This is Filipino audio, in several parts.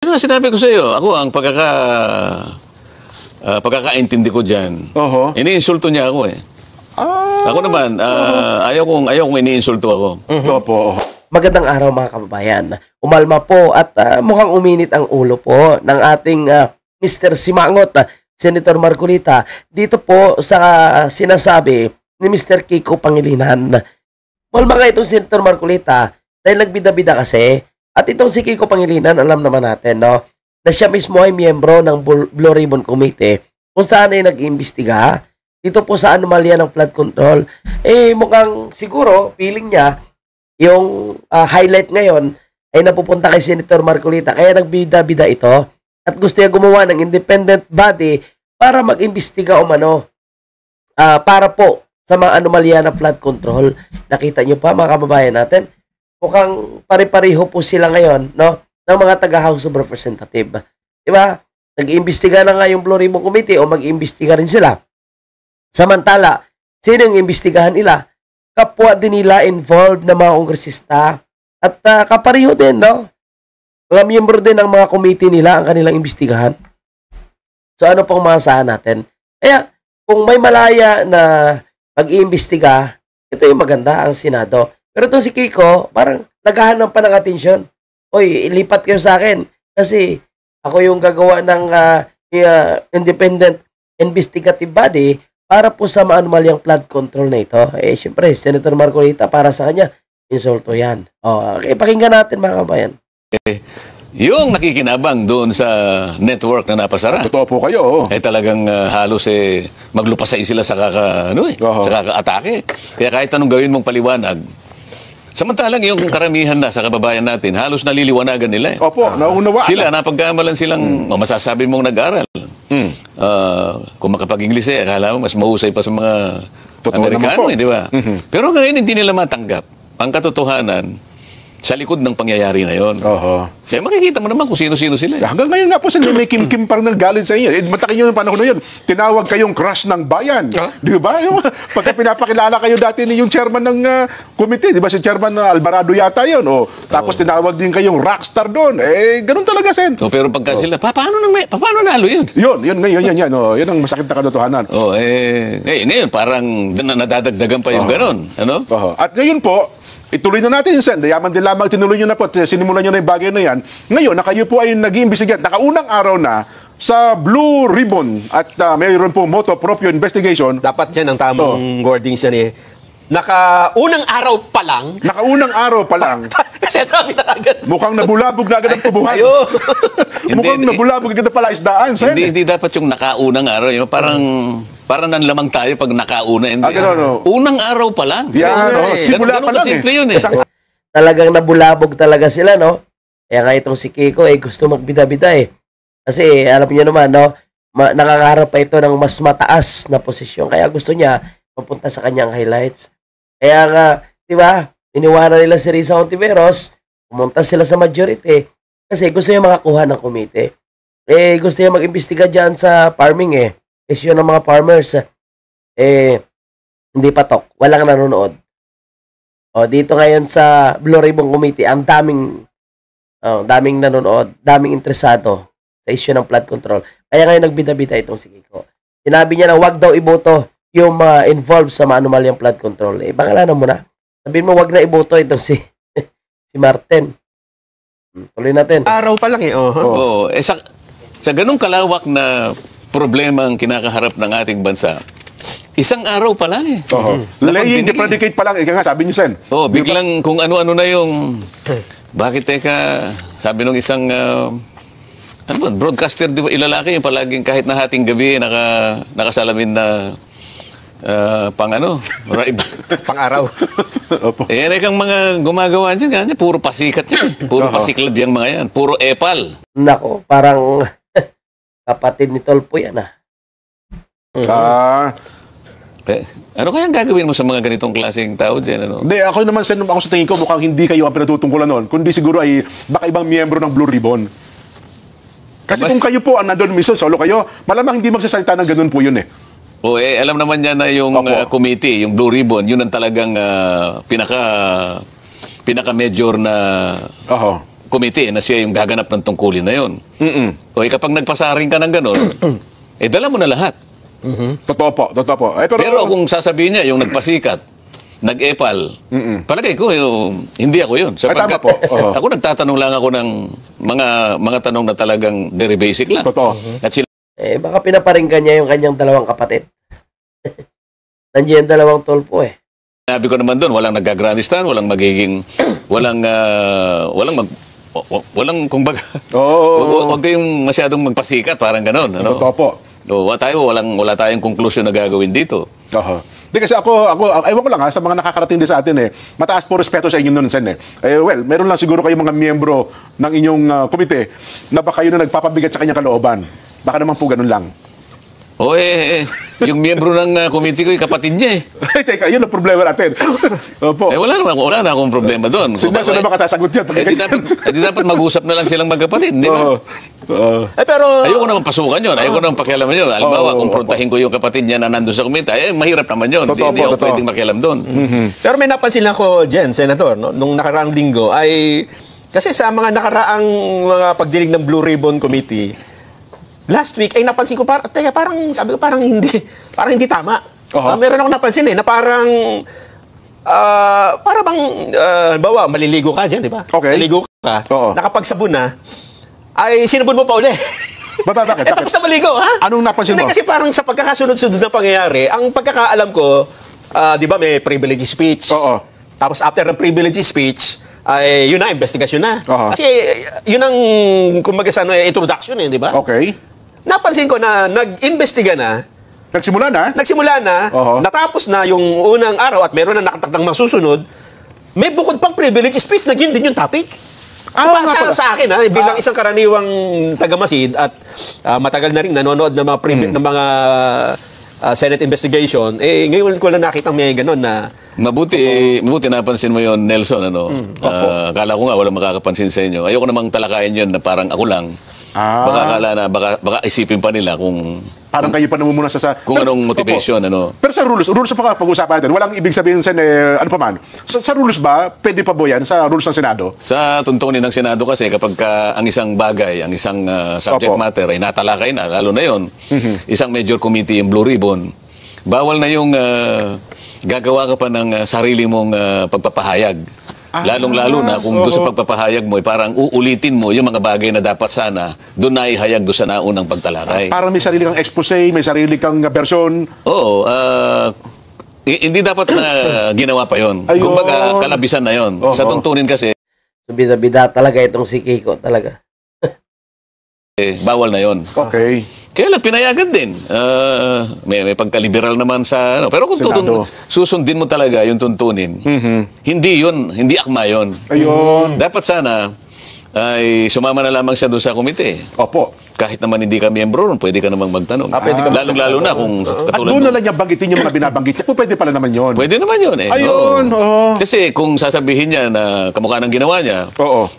Ano nga sinabi ko sa iyo, ako ang pagkakaintindi ko diyan. Iniinsulto niya ako eh. Ako naman, ayaw kong iniinsulto ako. Opo. Magandang araw mga kababayan. Umalma po at mukhang uminit ang ulo po ng ating Mr. Simangot, Senator Marcolita, dito po sa sinasabi ni Mr. Kiko Pangilinan. Umalma nga itong Senator Marcolita dahil nagbida-bida kasi. At itong si Kiko Pangilinan, alam naman natin, no, na siya mismo ay miyembro ng Blue Ribbon Committee kung saan ay nag-iimbestiga dito po sa anomalya ng flood control. Mukhang siguro, feeling niya, yung highlight ngayon ay napupunta kay Senator Marcolita. Kaya nagbida-bida ito at gusto niya gumawa ng independent body para mag-imbestiga para po sa mga anomalya ng flood control. Nakita niyo pa mga kababayan natin, mukhang pare-pareho po sila ngayon, no, ng mga taga-House of Representative. Diba? Nag-iimbestiga na nga yung Blue Ribbon Committee o mag-iimbestiga rin sila. Samantala, sino yung imbestigahan nila? Kapwa din nila involved na mga kongresista at kapareho din, no? Mga miyembro din ng mga committee nila ang kanilang imbestigahan. So ano pong maasahan natin? Kaya, kung may malaya na mag-iimbestiga, ito yung maganda ang Senado. Pero itong si Kiko, parang naghahanap pa ng atensyon. Oy, ilipat kayo sa akin kasi ako yung gagawa ng independent investigative body para po sa maanumalyang flood control na ito. Siyempre, Senator Marcolita, para sa kanya, insulto yan. Pakinggan natin mga kabayan. Yung nakikinabang doon sa network na napasara. Totoo po kayo. Talagang halos maglupasay sila sa kaka-atake. Kaya kahit anong gawin mong paliwanag, samantalang yung karamihan na sa kababayan natin, halos naliliwanagan nila. Opo, naunawaan. Sila, napagkamalan silang, masasabi mong nag-aral. Kung makapag-Ingles akala mo mas mahusay pa sa mga Amerikano, di ba? Pero ngayon hindi nila matanggap ang katotohanan sa likod ng pangyayari na yon. Kaya makikita mo naman kung sino-sino sila. Hanggang ngayon nga po, may kim-kim parang nanggaling sa inyo. Matakin nyo yung panahon na yun. Tinawag kayong crush ng bayan. Di ba? Pagka pinapakilala kayo dati ni yung chairman ng committee, di ba? Si chairman Alvarado yata yun. Tapos tinawag din kayong rockstar doon. Ganun talaga, Sen. Pero pagka sila, paano nalo yun? Yun ang masakit na katotohanan. Ngayon, parang nadadagdagan pa yung ganun. Ano? At ngayon po, ituloy na natin yung Sen. Yaman din lamang tinuloy nyo na po at sinimulan nyo na yung bagay na yan. Ngayon, na kayo po ay nag-iimbestigat. Nakaunang araw na sa Blue Ribbon at mayroon po motu proprio investigation. Dapat yan ang tamang wordings yan eh. Nakaunang araw pa lang. Nakaunang araw pa lang. Kasi sabi na agad. Mukhang nabulabog na agad ang tubuhan. Mukhang nabulabog agad na pala isdaan, Sen. Hindi dapat yung nakaunang araw. Yung parang nanlamang tayo pag nakauna. Unang araw pa lang. Simula pa lang yun Talagang nabulabog talaga sila, no? Kaya nga itong si Kiko, gusto magbida-bida eh. Kasi alam niyo naman, no? Nakakaharap pa ito ng mas mataas na posisyon. Kaya gusto niya mapunta sa kanyang highlights. Kaya nga, di ba? Iniwanan nila si Risa Hontiveros, pumunta sila sa majority kasi gusto niya makakuha ng komite. Gusto niya mag-imbestiga dyan sa farming issue ng mga farmers. Hindi patok. Walang nanonood. Dito ngayon sa Blue Ribbon Committee, ang daming nanonood, daming interesado sa issue ng flood control. Kaya ngayon nagbida-bida itong si Kiko. Sinabi niya na wag daw iboto yung involved sa maanumalyang flood control. Pangalanan mo na. Sabihin mo wag na iboto itong si Martin. Tuloy natin. Araw pa lang sa ganung kalawak na problema ang kinakaharap ng ating bansa, isang araw pa lang Laying the predicate pa lang. Ika nga, sabi niyo, Sen. Biglang kung ano-ano na yung bakit sabi nung isang broadcaster, di ba, ilalaki yung palaging kahit na hating gabi nakasalamin na pang-araw. Kang mga gumagawa dyan, puro pasikat yan. Puro pasiklab yung mga yan. Puro epal. Nako, parang kapatid ni Tolpo yan ano kayang gagawin mo sa mga ganitong klaseng tao dyan? Hindi, ako naman, Sen, ako sa tingin ko, mukhang hindi kayo ang pinatutungkulan nun. Kundi siguro ay baka ibang miyembro ng Blue Ribbon. Kasi kung kayo po ang nandun mismo, solo kayo, malamang hindi magsasalita ng ganun po yun alam naman niya na yung committee, yung Blue Ribbon, yun ang talagang pinaka-major na committee na siya yung gaganap ng tungkulin na yon. O kapag nagpasaring ka ng gano'n, dala mo na lahat. Totoo po, totoo po. Pero kung sasabihin niya, yung nagpasikat, nag-epal, palagay ko, hindi ako yun. tama Sapagkat po. ako nagtatanong lang ako ng mga tanong na talagang very basic lang. Totoo. At sila, Baka pinaparinggan niya yung kanyang dalawang kapatid. Nandiyan yung dalawang tulpo sinabi ko naman doon, walang nagagranistan, walang magiging, walang kumbaga, huwag kayong masyadong magpasikat, parang gano'n. Ano? Totoo po. Wala tayong conclusion na gagawin dito. Hindi kasi ako, ewan ko lang sa mga nakakarating din sa atin mataas po respeto sa inyo nun, Sen well, meron lang siguro kayong mga miyembro ng inyong komite na baka yun na nagpapabigat sa kanyang kalooban. Baka naman po ganun lang. Yung miyembro ng committee ko, kapatid niya Teka, yun ang problema natin. Opo. Wala na akong problema doon. Sino na makasasagot yan? Dapat mag-usap na lang silang magkapatid, di ba? Pero ayoko naman pasukan yun. Ayoko naman pakialaman yun. Halimbawa, kumprontahin ko yung kapatid niya na nandun sa komite, mahirap naman yun. Hindi ako pwedeng makialam doon. Pero may napansin ako dyan, Senator, no? Nung nakaraang linggo ay, kasi sa mga nakaraang mga pagdinig ng Blue Ribbon Committee, last week ay napansin ko sabi ko parang hindi tama. Meron akong napansin na parang para bang halimbawa maliligo ka diyan, di ba? Okay. Maliligo ka. Nakapagsabon na ay sinubon mo pa uli. Bakit? Tapos na maligo, ha? Anong napansin mo? Kasi parang sa pagkakasunod-sunod na pangyayari, ang pagkakaalam ko, di ba may privilege speech? Tapos after ng privilege speech, ay yun na, investigasyon na. Kasi yun ang kumbaga sa introduction di ba? Okay. Napansin ko na nag-imbestiga na. Nagsimula na. Natapos na yung unang araw at meron na nakatakdang masusunod. May bukod pang privilege speech na yun din yung topic. Sa akin, bilang isang karaniwang taga-Masid at matagal na rin nanonood ng mga Senate investigation, ngayon ko lang nakitang may gano'n na Mabuti napansin mo yon, Nelson, akala ko nga walang makakapansin sa inyo. Ayoko namang talakayin yon na parang ako lang. Baka isipin pa nila kung parang kayo pa namumuna kung anong motivation, Pero sa rules pa pag-usapan natin, walang ibig sabihin ano pa man. Sa rules ba, pwede pa po yan sa rules ng Senado? Sa tuntunin ng Senado kasi kapag ang isang bagay, ang isang subject matter ay natalakay na, lalo na yon, isang major committee, yung Blue Ribbon, bawal na yung gagawa ka pa ng sarili mong pagpapahayag. Lalong-lalo na kung gusto pagpapahayag mo, parang uulitin mo yung mga bagay na dapat sana doon na ihayag doon sa naunang pagtalakay. Parang may sarili kang expose, may sarili kang version. Oo. Hindi dapat na ginawa pa yon. Kumbaga, kalabisan na yon. Sa tuntunin kasi, bida-bida talaga itong si Kiko talaga. bawal na yon. Okay. Kaya lang, pinayagan din. May pagka-liberal naman sa pero kung susundin mo talaga yung tuntunin, hindi akma yun. Ayun. Dapat sana ay sumama na lamang siya doon sa komite. Opo. Kahit naman hindi ka miyembro, pwede ka namang magtanong. Lalong-lalo na kung at doon na lang niya banggitin yung mga binabanggit niya. Pwede pala naman yun. Pwede naman yun Ayun. Kasi kung sasabihin niya na kamukha ng ginawa niya,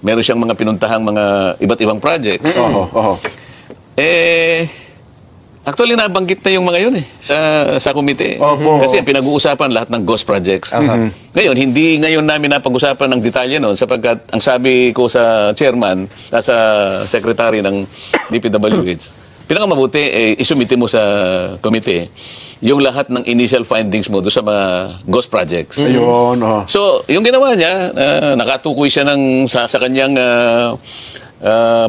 meron siyang mga pinuntahang mga iba't ibang projects. Actually, nabanggit na yung mga yun sa komite. Kasi pinag-uusapan lahat ng ghost projects. Ngayon, hindi ngayon namin napag-usapan ng detalye noon sapagkat ang sabi ko sa chairman, sa secretary ng DPWH, pinakamabuti, isumite mo sa komite yung lahat ng initial findings mo doon sa mga ghost projects. Ayun. So, yung ginawa niya, nakatukoy siya sa kanyang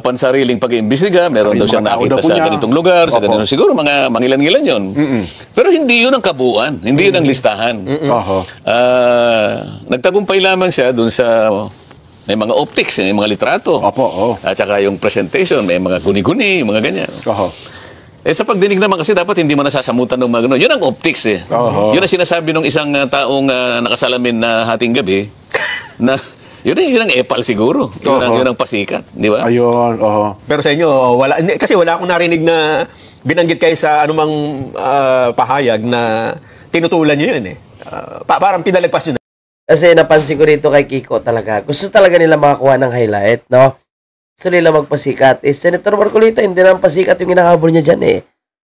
pansariling pag-iimbestiga, meron daw siyang nakita sa ganitong lugar, sa ganitong siguro, mga mangilan-ngilan yun. Pero hindi yun ang kabuuan, hindi yun ang listahan. Nagtagumpay lamang siya dun sa may mga optics, may mga litrato. At saka yung presentation, may mga guni-guni, mga ganyan. Sa pagdinig naman kasi dapat hindi mo nasasamutan ng mga ganun. Yun ang optics Yun ang sinasabi ng isang taong nakasalamin na hating gabi na yun ang epal siguro. Yun ang pasikat, di ba? Ayun, Pero sa inyo, kasi wala akong narinig na binanggit kayo sa anumang pahayag na tinutulan nyo yun parang pinalagpas nyo na. Kasi napansin ko rito kay Kiko talaga. Gusto talaga nila makakuha ng highlight, no? Gusto nila magpasikat. Senator Marcolita, hindi naman pasikat yung hinahabol niya dyan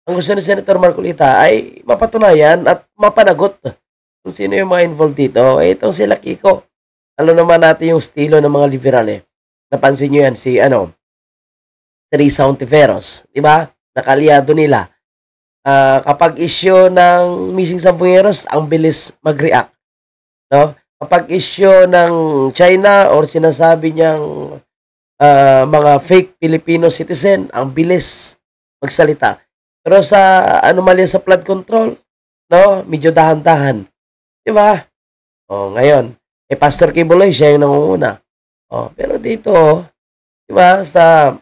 Ang gusto ni Senator Marcolita ay mapatunayan at mapanagot kung sino yung mga involved dito. Itong sila Kiko. Alam naman natin yung estilo ng mga liberal napansin nyo yan, si Teresa Ontiveros, di ba? Nakaliado nila. Kapag issue ng missing Sampungeros, ang bilis mag-react. No? Kapag issue ng China or sinasabi niyang mga fake Filipino citizen, ang bilis magsalita. Pero sa anomalya sa flood control, no, medyo dahan-dahan. Di ba? Ngayon, Pastor Kibuloy, siya yung nangunguna. Pero dito, di ba, sa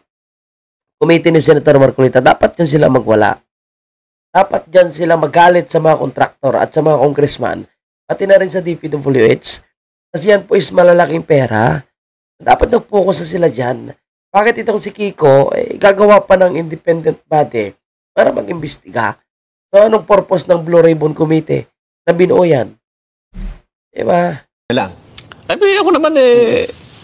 committee ni Senator Marcolita, dapat yan sila magwala. Dapat dyan sila magalit sa mga kontraktor at sa mga congressman, pati na rin sa DPWH. Kasi yan po is malalaking pera. Dapat nag-focus na sila dyan. Bakit itong si Kiko, gagawa pa ng independent body para mag-imbestiga? So, anong purpose ng Blue Ribbon Committee na binuo yan? Diba? Lang. Ay, ako naman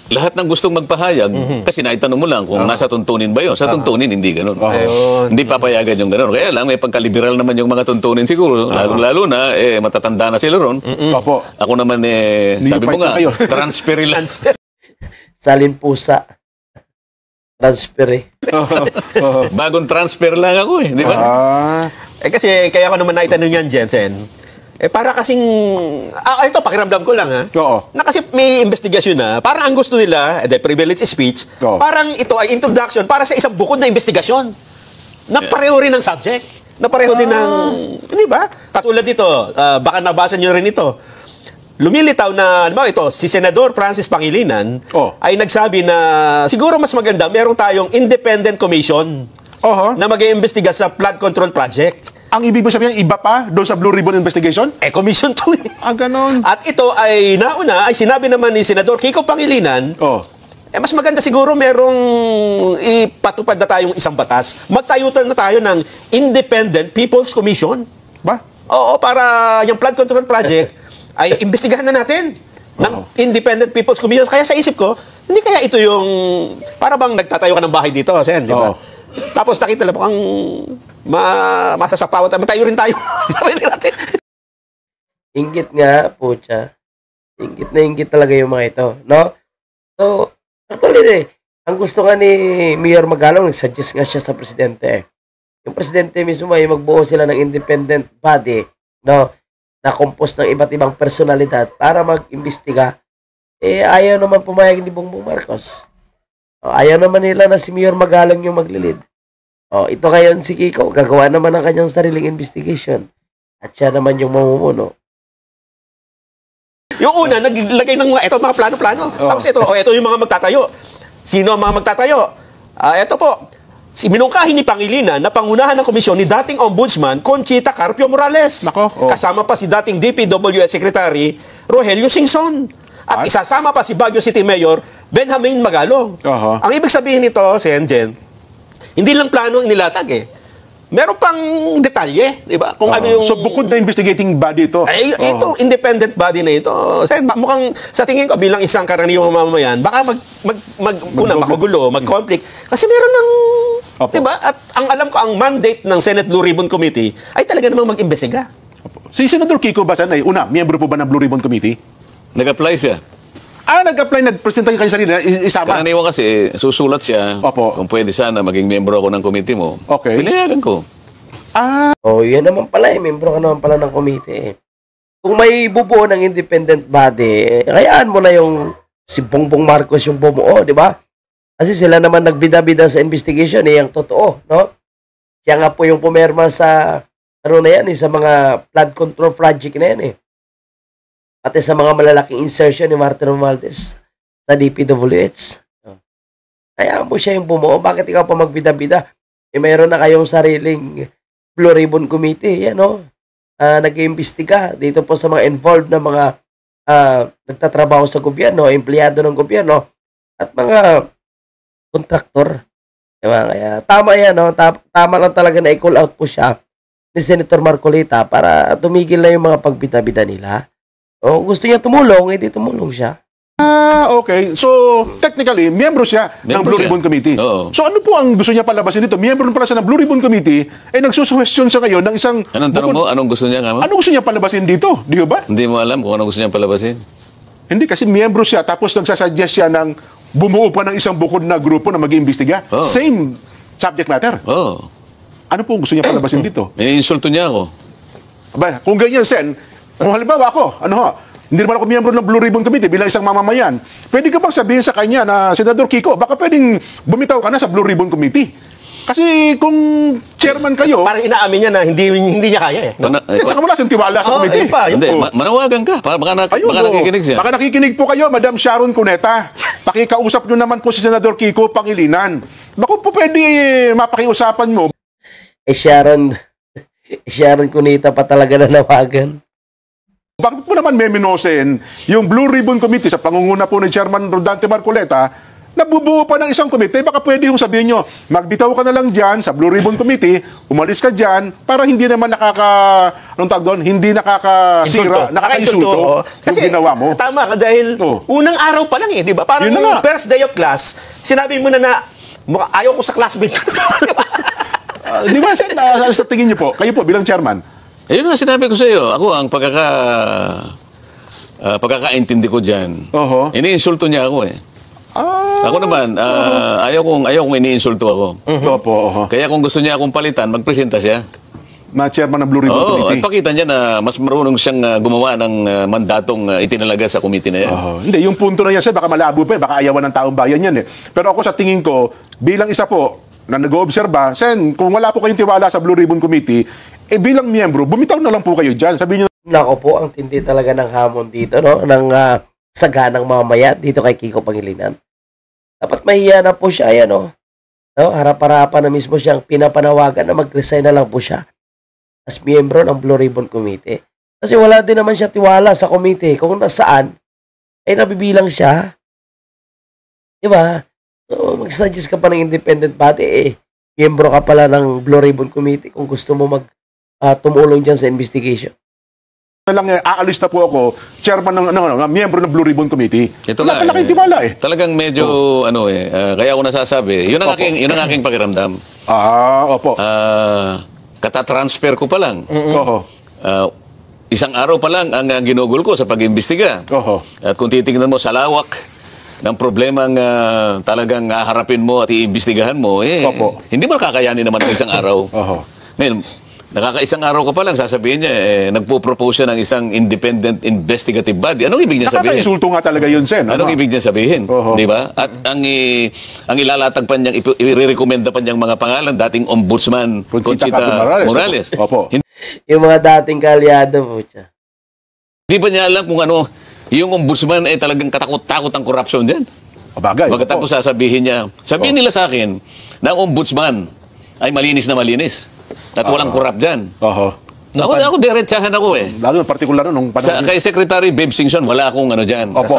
lahat ng gustong magpahayag, kasi naitanong mo lang kung nasa tuntunin ba yun. Sa tuntunin, hindi ganun. Hindi papayagan yung ganun. Kaya lang, may pagkaliberal naman yung mga tuntunin siguro. Lalo na, matatanda na sila ron. Opo. Ako naman, sabi mo nga, transfer lang. Salin pusa. Transfer Bagong transfer lang ako di ba? Kasi, kaya ko naman naitanong yan, Jensen. Para kasing, ito, pakiramdam ko lang, ha? Oo. Na kasi may investigasyon na, parang ang gusto nila, the privilege speech, parang ito ay introduction para sa isang bukod na investigasyon. Na pareho rin ng subject. Na pareho din ng, hindi ba? Katulad dito, baka nabasa nyo rin ito. Lumilitaw na, ito, si Senador Francis Pangilinan ay nagsabi na siguro mas maganda, meron tayong independent commission na mag-iimbestiga sa flood control project. Ang ibig mo sabihin, iba pa doon sa Blue Ribbon Investigation? Commission to ganon. At ito ay nauna, ay sinabi naman ni Senador Kiko Pangilinan, mas maganda siguro merong ipatupad na tayong isang batas. Magtayutan na tayo ng Independent People's Commission. Ba? Oo, para yung flood control project ay imbestigahan na natin ng Independent People's Commission. Kaya sa isip ko, hindi kaya ito yung, para bang nagtatayo ka ng bahay dito, Sen, di ba? Tapos nakita lang po ang masasapawan tayo. Matayo rin tayo. Inggit nga, pucha. Inggit talaga yung mga ito, no? So, actually, ang gusto nga ni Mayor Magalong, nag-suggest nga siya sa presidente. Yung presidente mismo ay magbuo sila ng independent body, no? Na composed ng iba't ibang personalidad para mag-imbestiga. Ayaw naman pumayag ni Bongbong Marcos. Ayaw naman nila na si Mayor Magalong yung maglilid. Ito ngayon si Kiko, gagawa naman ng kanyang sariling investigation. At siya naman yung mamumuno. Yung una, naglagay ng mga plano-plano. Tapos ito yung mga magtatayo. Sino ang mga magtatayo? Ito po, si minungkahi ni Pangilinan na pangunahan ng komisyon ni dating Ombudsman Conchita Carpio Morales. Kasama pa si dating DPWH Secretary Rogelio Singson. At isasama pa si Baguio City Mayor Benjamin Magalong. Ang ibig sabihin nito, Senjen, hindi lang plano ang nilatag meron pang detalye, di ba? Kung ano yung... So, bukod na investigating body ito? Ito, independent body na ito. Mukhang, sa tingin ko, bilang isang karaniwang mamamayan, baka magugulo, mag-conflict. Kasi meron ng... Di ba? At ang alam ko, ang mandate ng Senate Blue Ribbon Committee ay talaga namang mag-imbestiga. Si Senator Kiko Basan ay, miyembro po ba ng Blue Ribbon Committee? Nag-apply siya. Nag-apply, nag-presenta yung kanyang sarili, isama. Karaniwan kasi, susulat siya. Kung pwede sana, maging miyembro ako ng committee mo. Pinayagan ko. Yan naman pala miyembro ka naman pala ng committee. Kung may bubuo ng independent body, kayaan mo na yung si Bongbong Marcos yung bumuo, di ba? Kasi sila naman nagbida-bida sa investigation, yung totoo, no? Siya nga po yung pumerma sa, sa mga flood control project na yan Pati sa mga malalaking insertion ni Martin Romualdez sa DPWH. Kaya mo siya yung bumuo. Bakit ikaw pa magbida-bida? Mayroon na kayong sariling Blue Ribbon Committee. Yan, nag-iimbestiga dito po sa mga involved na mga nagtatrabaho sa gobyerno, empleyado ng gobyerno, at mga kontraktor. Diba? Kaya tama yan. Tama lang talaga na i-call out po siya ni Senator Marcolita para tumigil na yung mga pagbida-bida nila. Gusto niya tumulong, edi tumulong siya. Okay. So, technically, miyembro siya ng Blue Ribbon Committee. So, ano po ang gusto niya palabasin dito? Miyembro pala siya ng Blue Ribbon Committee, nagsusuwestiyon siya ngayon ng isang... Anong tanong mo? Anong gusto niya? Anong gusto niya palabasin dito? Di ba? Hindi mo alam kung anong gusto niya palabasin. Hindi, kasi miyembro siya, tapos nagsasuggest siya ng bumuo pa ng isang bukod na grupo na mag-iimbestiga. Oh. Same subject matter. Oh. Ano po gusto niya palabasin dito? Iniinsulto niya ako. Aba, kung ganyan, Sen, kung halimbawa ako, hindi naman ako miyembro ng Blue Ribbon Committee bilang isang mamamayan, pwede ka bang sabihin sa kanya na, Senador Kiko, baka pwedeng bumitaw ka na sa Blue Ribbon Committee? Kasi kung chairman kayo, Parang inaamin niya na hindi niya kaya eh. saka wala siyang tiwala sa committee. Yun pa, yun Hindi, po. manawagan ka. Baka Ayun, nakikinig siya. Baka nakikinig po kayo, Madam Sharon Cuneta. Pakikausap nyo naman po si Senador Kiko Pangilinan. Baka po pwede mapakiusapan mo. Sharon Cuneta pa talaga nanawagan. Bakit po naman meminosin yung Blue Ribbon Committee sa pangunguna po ni Chairman Rodante Marcoleta, nabubuo pa ng isang komite? Baka pwede yung sabihin nyo, magbitaw ka na lang dyan sa Blue Ribbon Committee, umalis ka dyan, para hindi naman hindi nakakasira, nakakainsulto yung ginawa mo. Tama ka dahil unang araw pa lang di ba? Parang Yun na nga. first day of class, sinabi mo na ayaw ko sa classmate. Di ba, Sen, sa tingin nyo po, kayo po bilang chairman, Ayun nga, sinabi ko sa iyo. Ako, ang pagkakaintindi ko dyan, Oho. iniinsulto niya ako eh. Ako naman, ayaw kong iniinsulto ako. Opo, oho. Kaya kung gusto niya akong palitan, magpresenta siya. Na chairman ng Blue Ribbon Oo, at Committee. pakita niya na mas marunong siyang gumawa ng mandatong itinalaga sa committee na yan. Hindi, yung punto na yan, Sen, baka malabo pa, baka ayawan ng taong bayan yan eh. Pero ako sa tingin ko, bilang isa po, na nag-oobserba, Sen, kung wala po kayong tiwala sa Blue Ribbon Committee, bilang miyembro, bumitaw na lang po kayo dyan. Sabihin nyo, Nako po, ang tindi talaga ng hamon dito, no? Ng saganang mamaya dito kay Kiko Pangilinan. Dapat mahiya na po siya, ayan, no? Harap-harapan na mismo siyang pinapanawagan na mag-resign na lang po siya as miyembro ng Blue Ribbon Committee. Kasi wala din naman siya tiwala sa committee kung nasaan ay nabibilang siya. Diba? So, mag-suggest ka pa ng independent body, miyembro ka pala ng Blue Ribbon Committee kung gusto mo tumulong dyan sa investigation. na lang, aalis na po ako, chairman ng, miyembro ng Blue Ribbon Committee. Ito Wala nga, pa kayong tiwala eh. Talagang medyo, kaya ako nasasabi, yun ang aking pakiramdam. Opo. Katatransfer ko pa lang. Oho. Isang araw pa lang ang ginugol ko sa pag-imbestiga. Oho. At kung titingnan mo sa lawak ng problemang talagang haharapin mo at iimbestigahan mo, Opo. hindi mo kakayanin naman ng isang araw. Oho. Ngayon, nakakaisang araw ka pa lang, sasabihin niya, nagpo-propose siya ng isang independent investigative body. Anong ibig niya sabihin? Nakaka-insulto nga talaga yun, Sen. Anong ibig niya sabihin? Oho. Di ba? At ang ilalatag pa niyang, i-recommenda pa niyang mga pangalan, dating Ombudsman Conchita Morales. Opo. Yung mga dating kalyado po siya. Hindi pa niya alam kung ano, yung Ombudsman ay talagang katakot-takot ang corruption dyan. Bagay. Pagkatapos sasabihin niya, sabihin nila sa akin na ang Ombudsman ay malinis na malinis. At walang korap dyan. Oho. Ako diretsahan ako eh. Lalo partikular nung panahon. Kay Secretary Babe Singson, wala akong dyan. Opo.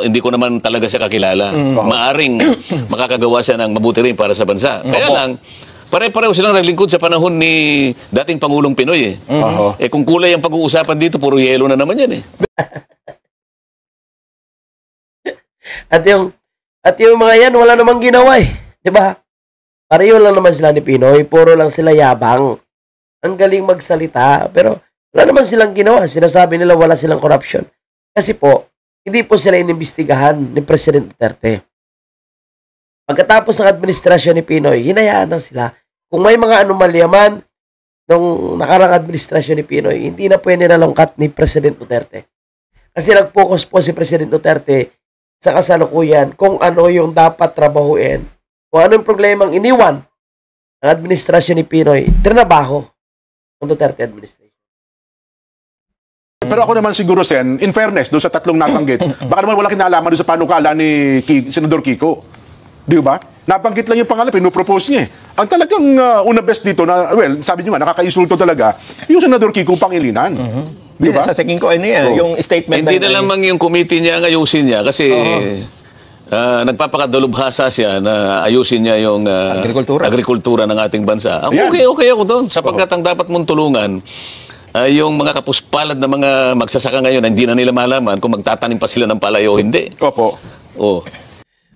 Hindi ko naman talaga siya kakilala. Maaring makakagawa siya ng mabuti rin para sa bansa. Kaya lang, pare-pareho silang naglingkod sa panahon ni dating Pangulong Pinoy eh. Oho. Kung kulay ang pag-uusapan dito, puro yelo na naman yan eh. At yung mga yan, wala namang ginawa eh. Diba? Pareho lang naman sila ni Pinoy, puro lang sila yabang. Ang galing magsalita, pero wala naman silang ginawa. Sinasabi nila wala silang corruption. Kasi po, hindi po sila inimbestigahan ni President Duterte. Pagkatapos ng administrasyon ni Pinoy, hinayaan na sila. Kung may mga anomalya man nung nakarang administrasyon ni Pinoy, hindi na pwede nalungkat ni President Duterte. Kasi nag-focus po si President Duterte sa kasalukuyan kung ano yung dapat trabahuin. Kung ano yung problemang iniwan ng administrasyon ni Pinoy, trinabaho ng Duterte administration. Pero ako naman siguro, Sen, in fairness, doon sa tatlong nabanggit, baka naman wala kinalaman doon sa panukala ni Senador Kiko. Di ba? Nabanggit lang yung pangalan, pinupropose niya eh. Ang talagang una best dito, sabi niyo nga, nakaka-insulto talaga, yung Senador Kiko Pangilinan. Di ba? Sa tingin ko, yung statement Hindi na lamang yung committee niya ang ayusin niya kasi nagpapakadalubhasa siya na ayusin niya yung agrikultura ng ating bansa. Okay ako doon. Sapagkat ang dapat mong tulungan yung mga kapuspalad na mga magsasaka ngayon na hindi na nila malaman kung magtatanim pa sila ng palay o hindi. Opo.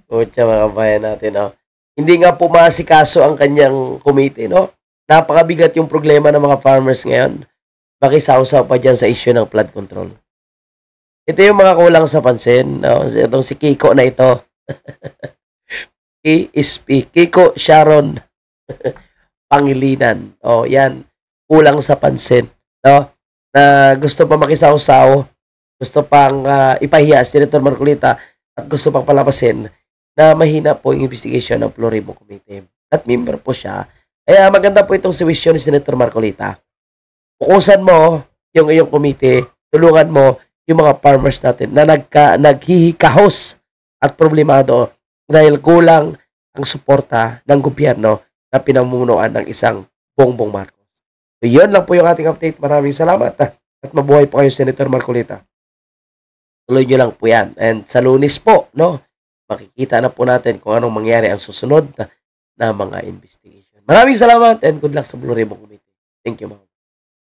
Pucha, mga kabayan natin, no? Hindi nga pumasikaso ang kanyang committee, no? Napakabigat yung problema ng mga farmers ngayon. Makisawsaw pa dyan sa issue ng flood control. Ito yung mga kulang sa pansin, no? Itong si Kiko na ito, KSP, Kiko Sharon Pangilinan. O, yan. Kulang sa pansin. No? Na gusto pa makisawsaw, gusto pang ipahiya si Senator Marcolita at gusto pang palabasin na mahina po yung investigation ng Florimo Committee. At member po siya. Kaya maganda po itong suwisyon ni Senator Marcolita. Pukusan mo yung iyong committee, tulungan mo yung mga farmers natin na naghihikahos at problemado dahil kulang ang suporta ng gobyerno na pinamumunuan ng isang Bongbong Marcos. So, yun lang po yung ating update. Maraming salamat at mabuhay po kayo, Senator Marcolita. Tuloy nyo lang po yan. And sa Lunes po, no, makikita na po natin kung anong mangyari ang susunod na mga investigation. Maraming salamat and good luck sa Blue Ribbon Committee. Thank you, ma'am.